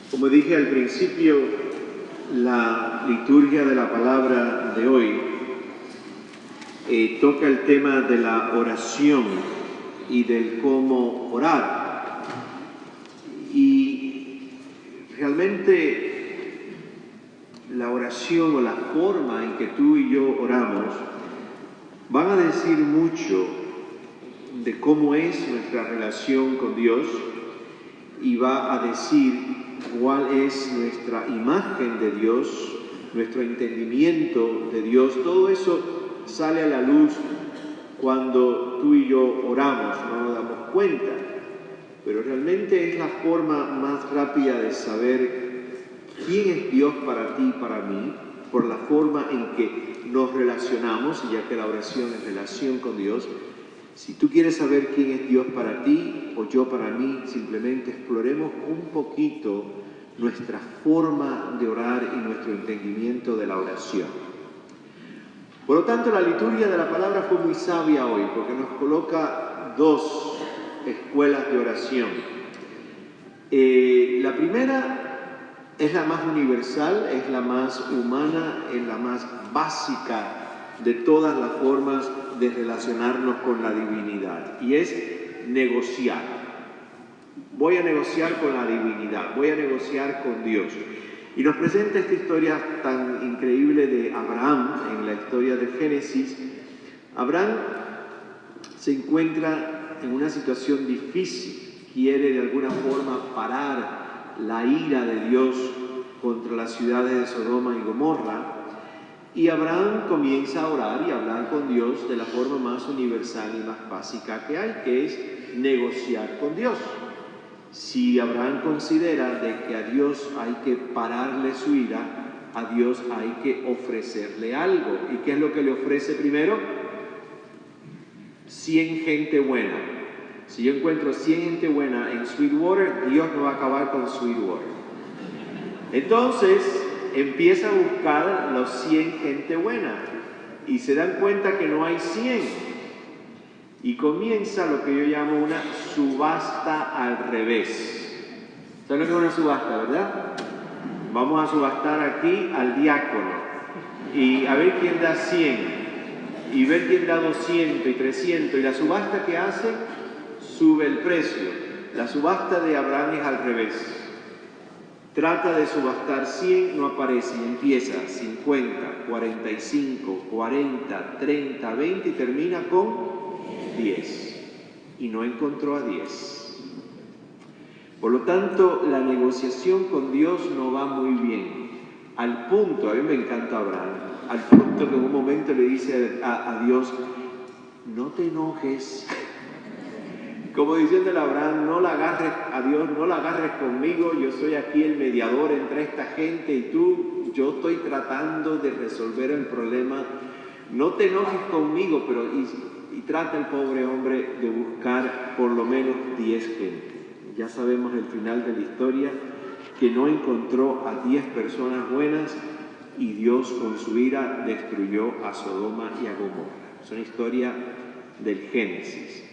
Como dije al principio, la liturgia de la palabra de hoy toca el tema de la oración y del cómo orar. Y realmente la oración o la forma en que tú y yo oramos van a decir mucho de cómo es nuestra relación con Dios y va a decir cuál es nuestra imagen de Dios, nuestro entendimiento de Dios. Todo eso sale a la luz cuando tú y yo oramos, no nos damos cuenta. Pero realmente es la forma más rápida de saber quién es Dios para ti y para mí, por la forma en que nos relacionamos, y ya que la oración es relación con Dios. Si tú quieres saber quién es Dios para ti o yo para mí, simplemente exploremos un poquito nuestra forma de orar y nuestro entendimiento de la oración. Por lo tanto, la liturgia de la palabra fue muy sabia hoy, porque nos coloca dos escuelas de oración. La primera es la más universal, es la más humana, es la más básica de todas las formas de relacionarnos con la divinidad, y es negociar. Voy a negociar con la divinidad, voy a negociar con Dios. Y nos presenta esta historia tan increíble de Abraham en la historia de Génesis. Abraham se encuentra en una situación difícil, quiere de alguna forma parar la ira de Dios contra las ciudades de Sodoma y Gomorra. Y Abraham comienza a orar y a hablar con Dios de la forma más universal y más básica que hay, que es negociar con Dios. Si Abraham considera de que a Dios hay que pararle su ira, a Dios hay que ofrecerle algo. ¿Y qué es lo que le ofrece primero? 100 gente buena. Si yo encuentro 100 gente buena en Sweetwater, Dios no va a acabar con Sweetwater. Entonces empieza a buscar los 100 gente buena y se dan cuenta que no hay 100. Y comienza lo que yo llamo una subasta al revés. ¿Saben lo que es una subasta, verdad? Vamos a subastar aquí al diácono y a ver quién da 100 y ver quién da 200 y 300. Y la subasta que hace sube el precio. La subasta de Abraham es al revés. Trata de subastar 100, no aparece, y empieza 50, 45, 40, 30, 20 y termina con 10. Y no encontró a 10. Por lo tanto, la negociación con Dios no va muy bien. Al punto, a mí me encanta Abraham, al punto que en un momento le dice a Dios, no te enojes. Como diciéndole a Abraham, no la agarres a Dios, no la agarres conmigo, yo soy aquí el mediador entre esta gente y tú, yo estoy tratando de resolver el problema, no te enojes conmigo, pero y trata el pobre hombre de buscar por lo menos 10 gente. Ya sabemos el final de la historia, que no encontró a 10 personas buenas y Dios con su ira destruyó a Sodoma y a Gomorra. Es una historia del Génesis.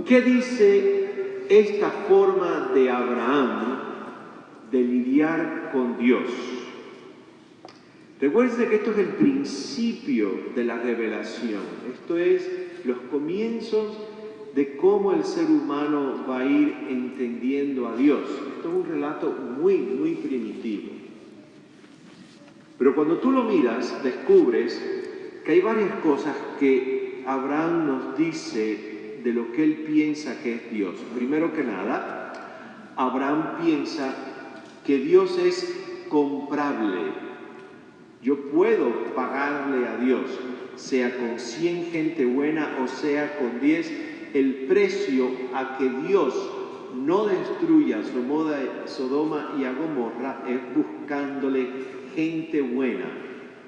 ¿Qué dice esta forma de Abraham de lidiar con Dios? Recuerden que esto es el principio de la revelación. Esto es los comienzos de cómo el ser humano va a ir entendiendo a Dios. Esto es un relato muy, muy primitivo. Pero cuando tú lo miras, descubres que hay varias cosas que Abraham nos dice de lo que él piensa que es Dios. Primero que nada, Abraham piensa que Dios es comprable. Yo puedo pagarle a Dios, sea con 100 gente buena o sea con 10, el precio a que Dios no destruya Sodoma y a Gomorra es buscándole gente buena.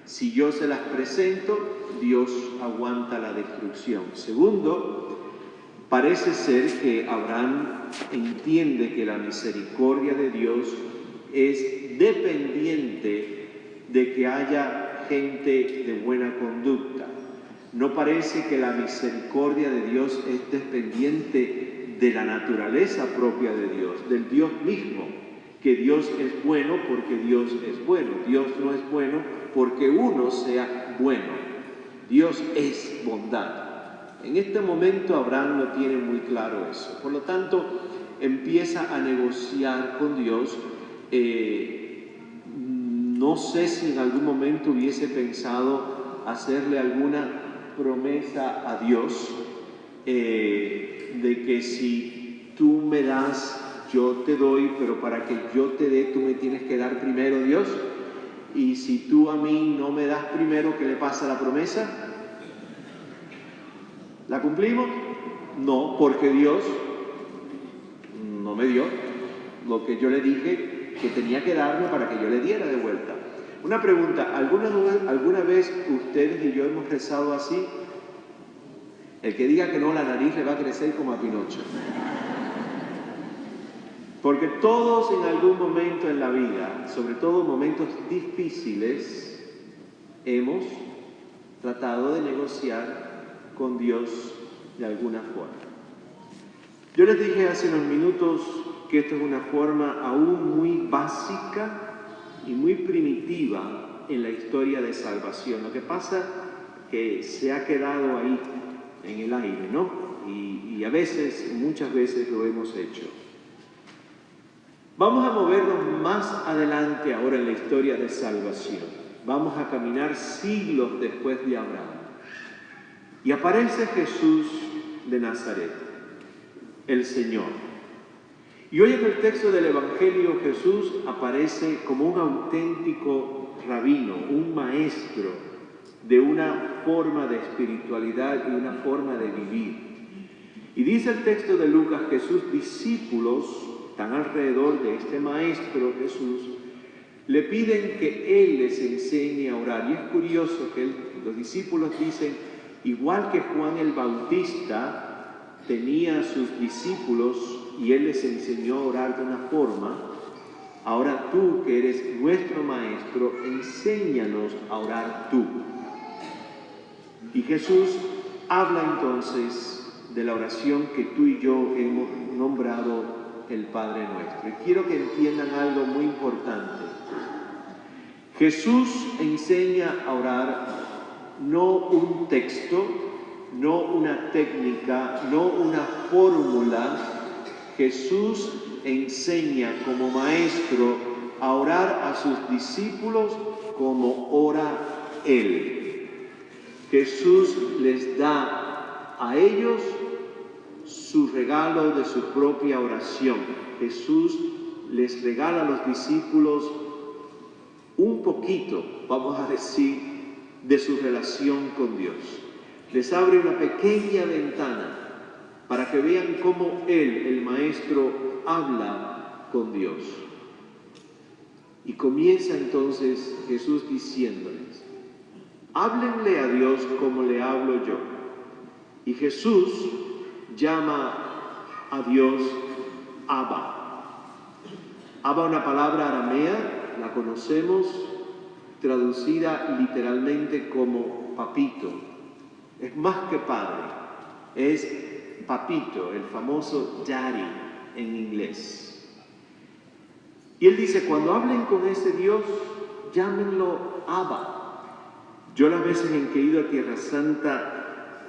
Si yo se las presento, Dios aguanta la destrucción. Segundo, parece ser que Abraham entiende que la misericordia de Dios es dependiente de que haya gente de buena conducta. No parece que la misericordia de Dios es dependiente de la naturaleza propia de Dios, del Dios mismo. que Dios es bueno porque Dios es bueno. Dios no es bueno porque uno sea bueno. Dios es bondad. En este momento Abraham no tiene muy claro eso. Por lo tanto, empieza a negociar con Dios. No sé si en algún momento hubiese pensado hacerle alguna promesa a Dios de que si tú me das, yo te doy, pero para que yo te dé, tú me tienes que dar primero, Dios. Y si tú a mí no me das primero, ¿qué le pasa a la promesa? ¿La cumplimos? No, porque Dios no me dio lo que yo le dije que tenía que darme para que yo le diera de vuelta. Una pregunta, ¿alguna vez ustedes y yo hemos rezado así? El que diga que no, la nariz le va a crecer como a Pinocho. Porque todos en algún momento en la vida, sobre todo momentos difíciles, hemos tratado de negociar con Dios de alguna forma. Yo les dije hace unos minutos que esto es una forma aún muy básica y muy primitiva en la historia de salvación. Lo que pasa es que se ha quedado ahí en el aire, ¿no? Y a veces, muchas veces lo hemos hecho. Vamos a movernos más adelante ahora en la historia de salvación. Vamos a caminar siglos después de Abraham. Y aparece Jesús de Nazaret, el Señor. Y hoy en el texto del Evangelio Jesús aparece como un auténtico rabino, un maestro de una forma de espiritualidad y una forma de vivir. Y dice el texto de Lucas que sus discípulos están alrededor de este maestro Jesús, le piden que Él les enseñe a orar. Y es curioso que los discípulos dicen, igual que Juan el Bautista tenía a sus discípulos y Él les enseñó a orar de una forma, ahora tú que eres nuestro maestro, enséñanos a orar tú. Y Jesús habla entonces de la oración que tú y yo hemos nombrado el Padre Nuestro. Y quiero que entiendan algo muy importante. Jesús enseña a orar no un texto, no una técnica, no una fórmula. Jesús enseña como maestro a orar a sus discípulos como ora Él. Jesús les da a ellos su regalo de su propia oración. Jesús les regala a los discípulos un poquito, vamos a decir, de su relación con Dios. Les abre una pequeña ventana para que vean cómo Él, el Maestro, habla con Dios. Y comienza entonces Jesús diciéndoles, háblenle a Dios como le hablo yo. Y Jesús llama a Dios Abba. Abba, una palabra aramea, la conocemos, traducida literalmente como papito. Es más que padre, es papito, el famoso daddy en inglés. Y él dice, cuando hablen con ese Dios, llámenlo Abba. Yo las veces en que he ido a Tierra Santa,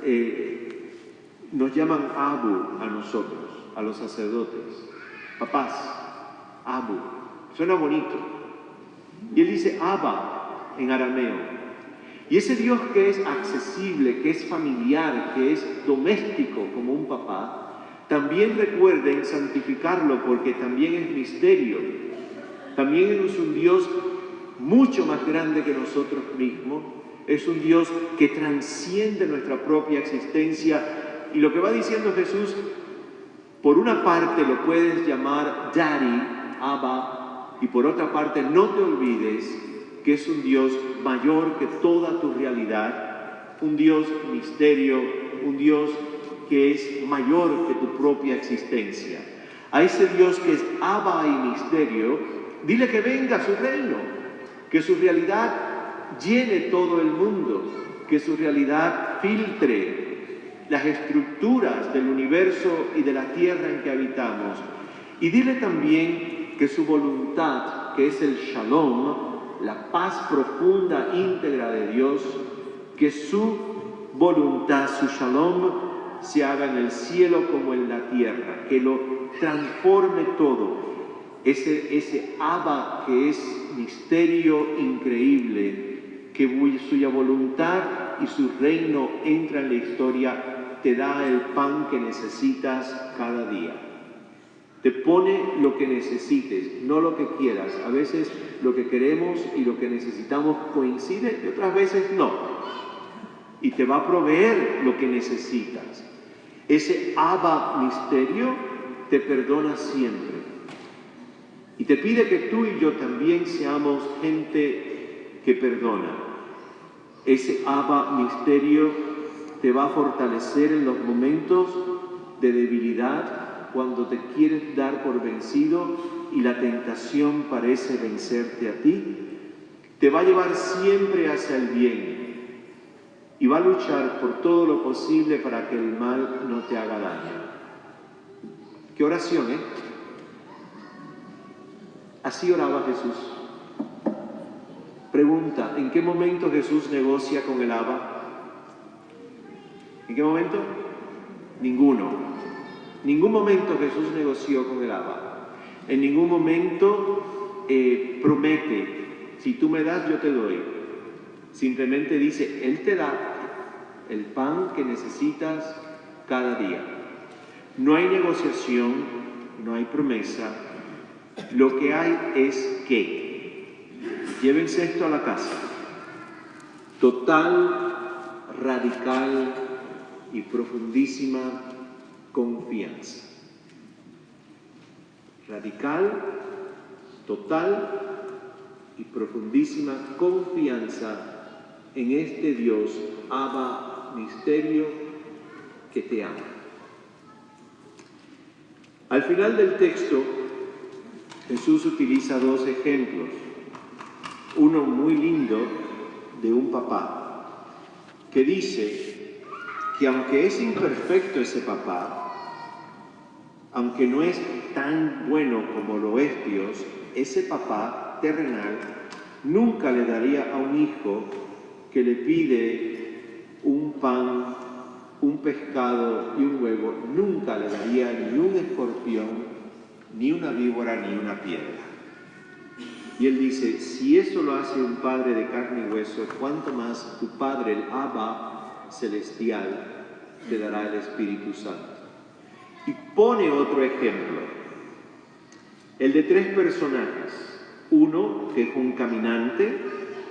nos llaman Abu a nosotros, a los sacerdotes. Papás, Abu. Suena bonito. Y él dice Abba en arameo. Y ese Dios que es accesible, que es familiar, que es doméstico como un papá, también recuerden santificarlo porque también es misterio. También es un Dios mucho más grande que nosotros mismos. Es un Dios que transciende nuestra propia existencia. Y lo que va diciendo Jesús, por una parte lo puedes llamar Daddy, Abba, y por otra parte no te olvides que es un Dios mayor que toda tu realidad, un Dios misterio, un Dios que es mayor que tu propia existencia. A ese Dios que es Abba y misterio, dile que venga a su reino, que su realidad llene todo el mundo, que su realidad filtre las estructuras del universo y de la tierra en que habitamos. Y dile también que su voluntad, que es el shalom, la paz profunda, íntegra de Dios, que su voluntad, su shalom, se haga en el cielo como en la tierra, que lo transforme todo. Ese Abba que es misterio increíble, cuya voluntad y su reino entra en la historia, te da el pan que necesitas cada día. Te pone lo que necesites, no lo que quieras. A veces lo que queremos y lo que necesitamos coincide y otras veces no. Y te va a proveer lo que necesitas. Ese Abba misterio te perdona siempre. Y te pide que tú y yo también seamos gente que perdona. Ese Abba misterio te va a fortalecer en los momentos de debilidad, cuando te quieres dar por vencido y la tentación parece vencerte a ti. Te va a llevar siempre hacia el bien y va a luchar por todo lo posible para que el mal no te haga daño. ¿Qué oración, Así oraba Jesús. Pregunta, ¿en qué momento Jesús negocia con el Abba? ¿En qué momento? Ninguno. Ningún momento Jesús negoció con el Abba. En ningún momento promete, si tú me das, yo te doy. Simplemente dice, Él te da el pan que necesitas cada día. No hay negociación, no hay promesa. Lo que hay es que llévense esto a la casa. Total, radical y profundísima confianza. Radical, total y profundísima confianza en este Dios, Abba, misterio, que te ama. Al final del texto, Jesús utiliza dos ejemplos. Uno muy lindo de un papá que dice que aunque es imperfecto ese papá, aunque no es tan bueno como lo es Dios, ese papá terrenal nunca le daría a un hijo que le pide un pan, un pescado y un huevo, nunca le daría ni un escorpión, ni una víbora, ni una piedra. Y él dice, si eso lo hace un padre de carne y hueso, ¿cuánto más tu Padre, el Abba celestial, te dará el Espíritu Santo? Y pone otro ejemplo, el de tres personajes. Uno que es un caminante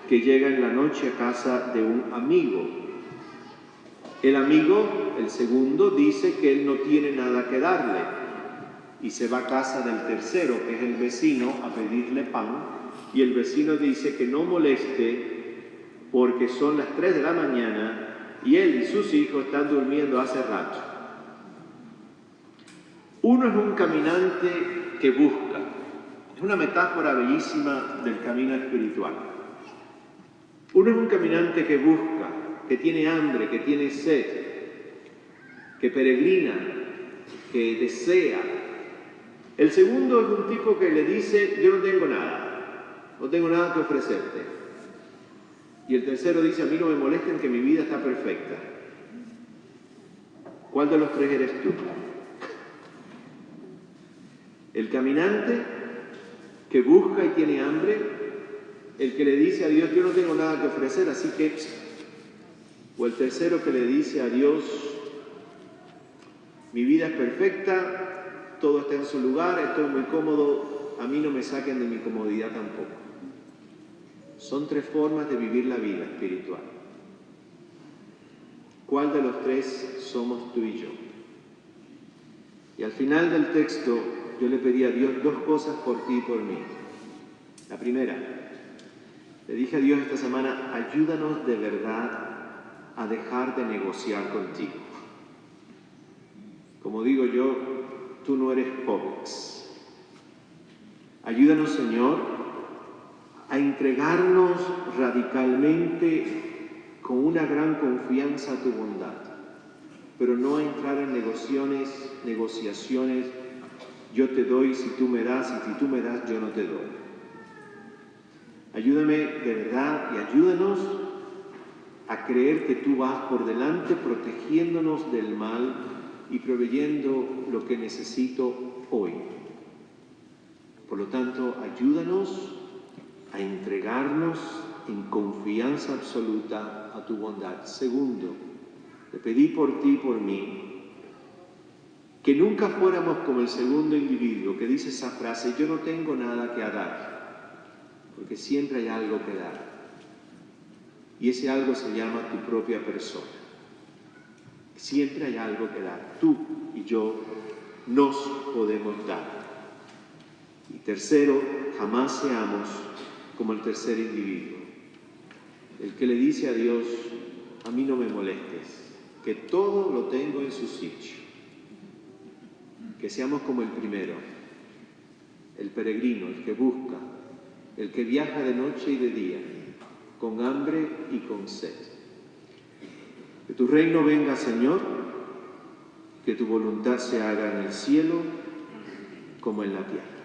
que llega en la noche a casa de un amigo. El amigo, el segundo, dice que él no tiene nada que darle y se va a casa del tercero, que es el vecino, a pedirle pan, y el vecino dice que no moleste porque son las 3 de la mañana y él y sus hijos están durmiendo hace rato. Uno es un caminante que busca. Es una metáfora bellísima del camino espiritual. Uno es un caminante que busca, que tiene hambre, que tiene sed, que peregrina, que desea. El segundo es un tipo que le dice, yo no tengo nada que ofrecerte. Y el tercero dice, a mí no me molesten que mi vida está perfecta. ¿Cuál de los tres eres tú? El caminante que busca y tiene hambre, el que le dice a Dios, yo no tengo nada que ofrecer, así que... O el tercero que le dice a Dios, mi vida es perfecta, todo está en su lugar, estoy muy cómodo, a mí no me saquen de mi comodidad tampoco. Son tres formas de vivir la vida espiritual. ¿Cuál de los tres somos tú y yo? Y al final del texto, yo le pedí a Dios dos cosas por ti y por mí. La primera, le dije a Dios esta semana, ayúdanos de verdad a dejar de negociar contigo. Como digo yo, tú no eres Publix. Ayúdanos, Señor, a entregarnos radicalmente con una gran confianza a tu bondad, pero no a entrar en negociaciones yo te doy si tú me das, y si tú me das, yo no te doy. Ayúdame de verdad y ayúdanos a creer que tú vas por delante protegiéndonos del mal y proveyendo lo que necesito hoy. Por lo tanto, ayúdanos a entregarnos en confianza absoluta a tu bondad. Segundo, te pedí por ti y por mí que nunca fuéramos como el segundo individuo que dice esa frase: yo no tengo nada que dar, porque siempre hay algo que dar. Y ese algo se llama tu propia persona. Siempre hay algo que dar. Tú y yo nos podemos dar. Y tercero, jamás seamos como el tercer individuo, el que le dice a Dios: a mí no me molestes, que todo lo tengo en su sitio. Que seamos como el primero, el peregrino, el que busca, el que viaja de noche y de día, con hambre y con sed. Que tu reino venga, Señor, que tu voluntad se haga en el cielo como en la tierra.